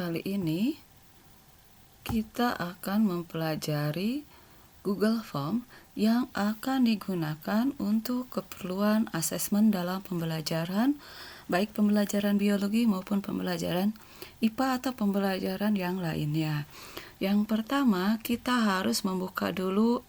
Kali ini kita akan mempelajari Google Form yang akan digunakan untuk keperluan asesmen dalam pembelajaran, baik pembelajaran biologi maupun pembelajaran IPA atau pembelajaran yang lainnya. Yang pertama, kita harus membuka dulu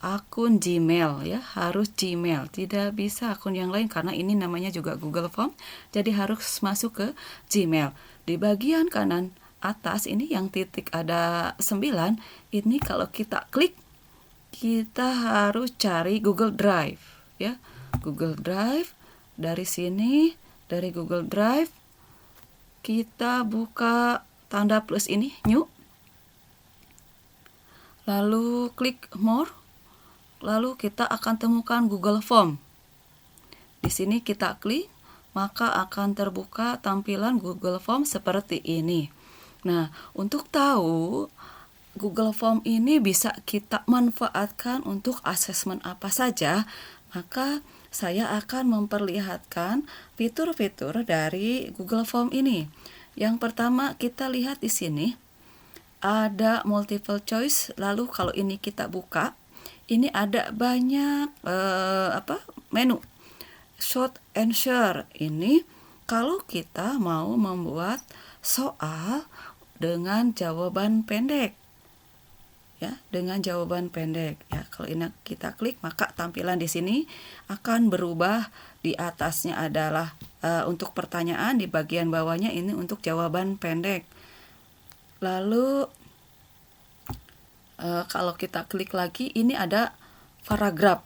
akun Gmail ya, harus Gmail, tidak bisa akun yang lain karena ini namanya juga Google Form, jadi harus masuk ke Gmail. Di bagian kanan atas ini yang titik ada 9, ini kalau kita klik kita harus cari Google Drive ya. Google Drive, dari sini, dari Google Drive kita buka tanda plus ini, new. Lalu klik more. Lalu kita akan temukan Google Form. Di sini kita klik, maka akan terbuka tampilan Google Form seperti ini. Nah, untuk tahu Google Form ini bisa kita manfaatkan untuk asesmen apa saja, maka saya akan memperlihatkan fitur-fitur dari Google Form ini. Yang pertama kita lihat di sini ada multiple choice. Lalu kalau ini kita buka, ini ada banyak menu. Short answer ini kalau kita mau membuat soal dengan jawaban pendek. Ya, dengan jawaban pendek. Ya, kalau ini kita klik maka tampilan di sini akan berubah. Di atasnya adalah untuk pertanyaan, di bagian bawahnya ini untuk jawaban pendek. Lalu kalau kita klik lagi, ini ada paragraf.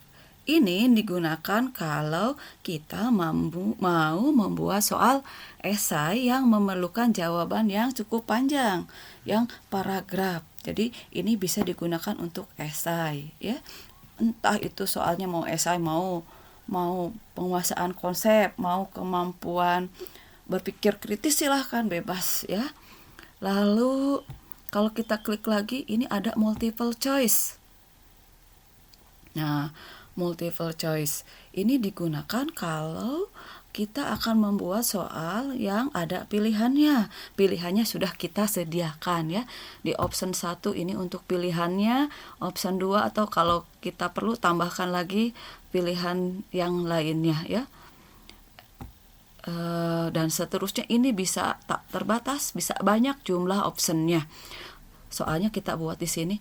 Ini digunakan kalau kita mau membuat soal esai yang memerlukan jawaban yang cukup panjang, yang paragraf. Jadi ini bisa digunakan untuk esai ya. Entah itu soalnya mau esai, mau penguasaan konsep, mau kemampuan berpikir kritis, silahkan, bebas ya. Lalu kalau kita klik lagi, ini ada multiple choice. Nah, multiple choice ini digunakan kalau kita akan membuat soal yang ada pilihannya. Pilihannya sudah kita sediakan ya. Di option 1 ini untuk pilihannya, option 2 atau kalau kita perlu tambahkan lagi pilihan yang lainnya ya. Dan seterusnya, ini bisa tak terbatas, bisa banyak jumlah optionnya. Soalnya kita buat di sini.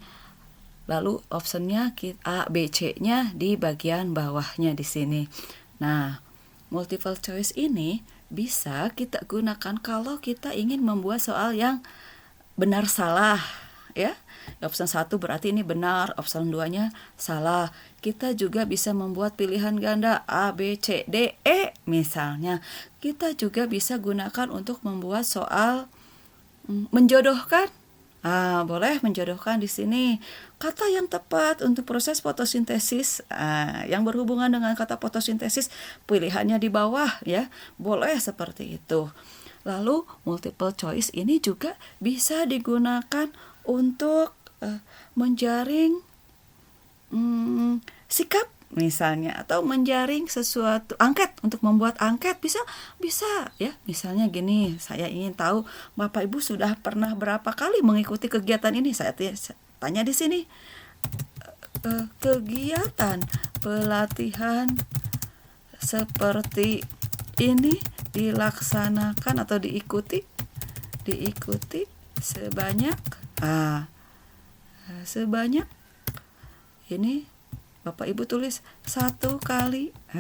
Lalu optionnya A, B, C-nya di bagian bawahnya di sini. Nah, multiple choice ini bisa kita gunakan kalau kita ingin membuat soal yang benar salah ya. Option 1 berarti ini benar, option 2-nya salah. Kita juga bisa membuat pilihan ganda A, B, C, D, E misalnya. Kita juga bisa gunakan untuk membuat soal menjodohkan. Boleh menjodohkan di sini kata yang tepat untuk proses fotosintesis yang berhubungan dengan kata fotosintesis, pilihannya di bawah ya. Boleh seperti itu. Lalu multiple choice ini juga bisa digunakan untuk menjaring sikap misalnya, atau menjaring sesuatu, angket, untuk membuat angket bisa ya. Misalnya gini, saya ingin tahu Bapak Ibu sudah pernah berapa kali mengikuti kegiatan ini. Saya tanya di sini, kegiatan pelatihan seperti ini dilaksanakan atau diikuti sebanyak ini. Bapak Ibu tulis 1 kali, 2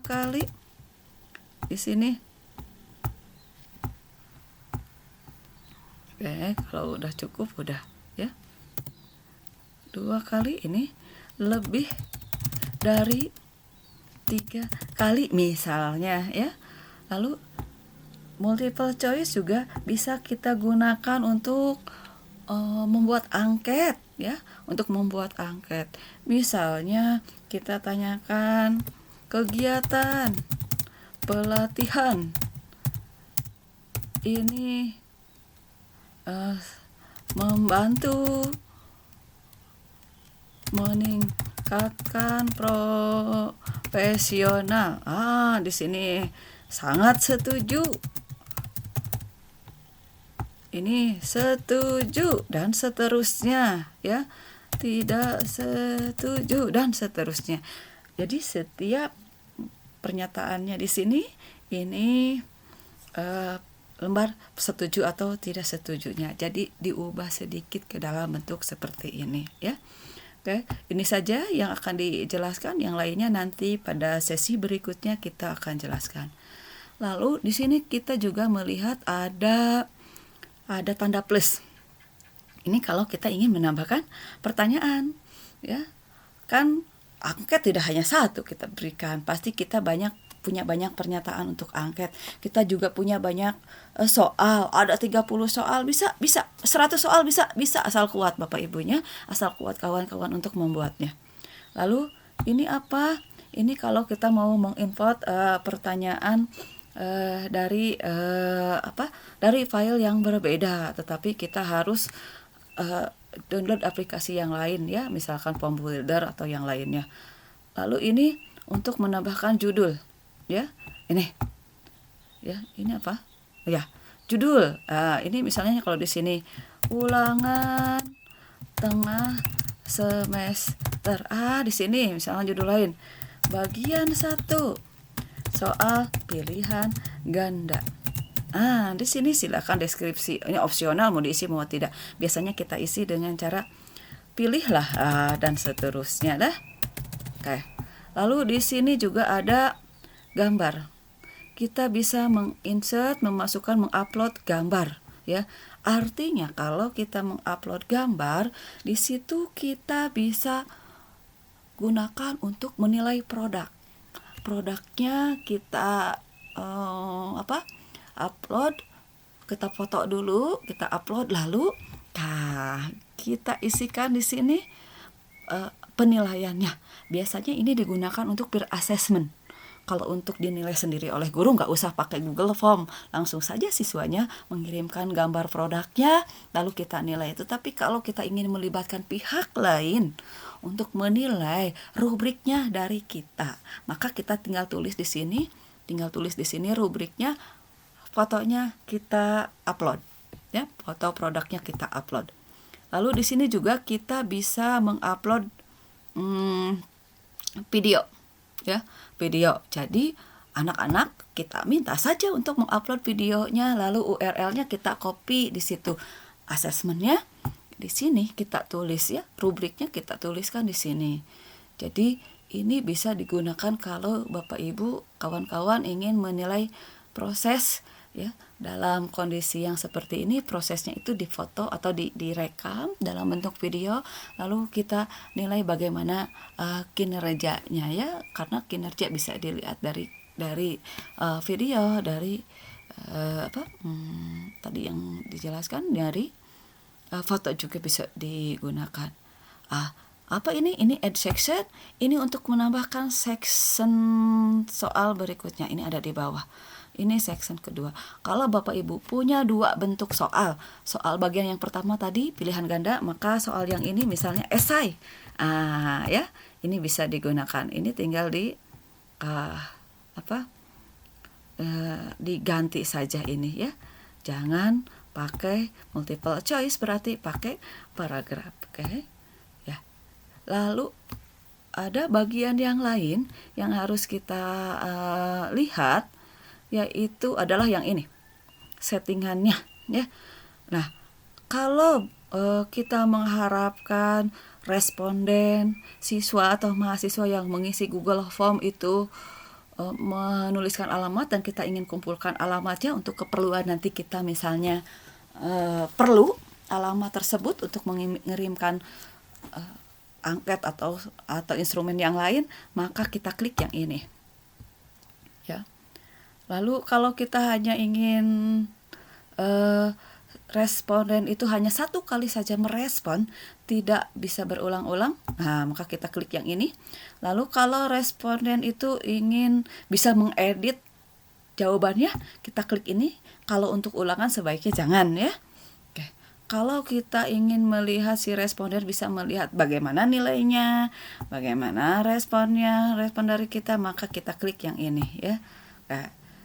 kali di sini. Oke, kalau udah cukup udah ya. 2 kali, ini lebih dari 3 kali misalnya ya. Lalu multiple choice juga bisa kita gunakan untuk membuat angket ya, untuk membuat angket. Misalnya kita tanyakan kegiatan pelatihan ini membantu meningkatkan profesional. Di sini sangat setuju. ini setuju dan seterusnya ya. Tidak setuju dan seterusnya. Jadi setiap pernyataannya di sini ini lembar setuju atau tidak setujunya. Jadi diubah sedikit ke dalam bentuk seperti ini ya. Oke, ini saja yang akan dijelaskan, yang lainnya nanti pada sesi berikutnya kita akan jelaskan. Lalu di sini kita juga melihat ada tanda plus. Ini kalau kita ingin menambahkan pertanyaan, ya. Kan angket tidak hanya satu kita berikan, pasti kita punya banyak pernyataan untuk angket. Kita juga punya banyak soal, ada 30 soal, bisa 100 soal bisa asal kuat Bapak Ibunya, asal kuat kawan-kawan untuk membuatnya. Lalu ini apa? Ini kalau kita mau mengimport pertanyaan dari file yang berbeda, tetapi kita harus download aplikasi yang lain ya, misalkan Form Builder atau yang lainnya. Lalu ini untuk menambahkan judul. Ya, ini apa? Ya, judul. Ini misalnya kalau di sini ulangan tengah semester. Di sini misalnya judul lain. Bagian 1. Soal pilihan ganda. Di sini silakan deskripsi. Ini opsional mau diisi mau tidak. Biasanya kita isi dengan cara pilihlah dan seterusnya dah. Oke. Lalu di sini juga ada gambar. Kita bisa menginsert, memasukkan, mengupload gambar ya. Artinya kalau kita mengupload gambar, di situ kita bisa gunakan untuk menilai produk. Produknya kita upload, kita foto dulu, kita upload, lalu kita isikan di sini penilaiannya. Biasanya ini digunakan untuk peer assessment. Kalau untuk dinilai sendiri oleh guru nggak usah pakai Google Form, langsung saja siswanya mengirimkan gambar produknya lalu kita nilai. Tetapi kalau kita ingin melibatkan pihak lain untuk menilai rubriknya dari kita, maka kita tinggal tulis di sini rubriknya, fotonya kita upload ya, foto produknya kita upload. Lalu di sini juga kita bisa mengupload video ya, video. Jadi anak-anak kita minta saja untuk mengupload videonya, lalu URL-nya kita copy di situ. Asesmennya di sini kita tulis ya, rubriknya kita tuliskan di sini. Jadi ini bisa digunakan kalau Bapak Ibu, kawan-kawan ingin menilai proses ya, dalam kondisi yang seperti ini. Prosesnya itu difoto atau direkam dalam bentuk video, lalu kita nilai bagaimana kinerjanya ya, karena kinerja bisa dilihat dari video, dari tadi yang dijelaskan, dari foto juga bisa digunakan. Apa ini add section, ini untuk menambahkan section soal berikutnya, ini ada di bawah. Ini section kedua. Kalau Bapak Ibu punya 2 bentuk soal bagian yang pertama tadi pilihan ganda, maka soal yang ini misalnya esai. Ya, ini bisa digunakan. Ini tinggal diganti saja ini ya. Jangan pakai multiple choice, berarti pakai paragraf. Oke. Ya. Lalu ada bagian yang lain yang harus kita lihat, yaitu adalah yang ini, settingannya ya. Nah, kalau kita mengharapkan responden, siswa atau mahasiswa yang mengisi Google Form itu menuliskan alamat, dan kita ingin kumpulkan alamatnya untuk keperluan nanti kita misalnya perlu alamat tersebut untuk mengirimkan angket atau instrumen yang lain, maka kita klik yang ini ya. Lalu kalau kita hanya ingin responden itu hanya 1 kali saja merespon, tidak bisa berulang-ulang, maka kita klik yang ini. Lalu kalau responden itu ingin bisa mengedit jawabannya, kita klik ini. Kalau untuk ulangan sebaiknya jangan ya. Oke. Kalau kita ingin melihat si responden bisa melihat bagaimana nilainya, bagaimana respon dari kita, maka kita klik yang ini ya. Nah,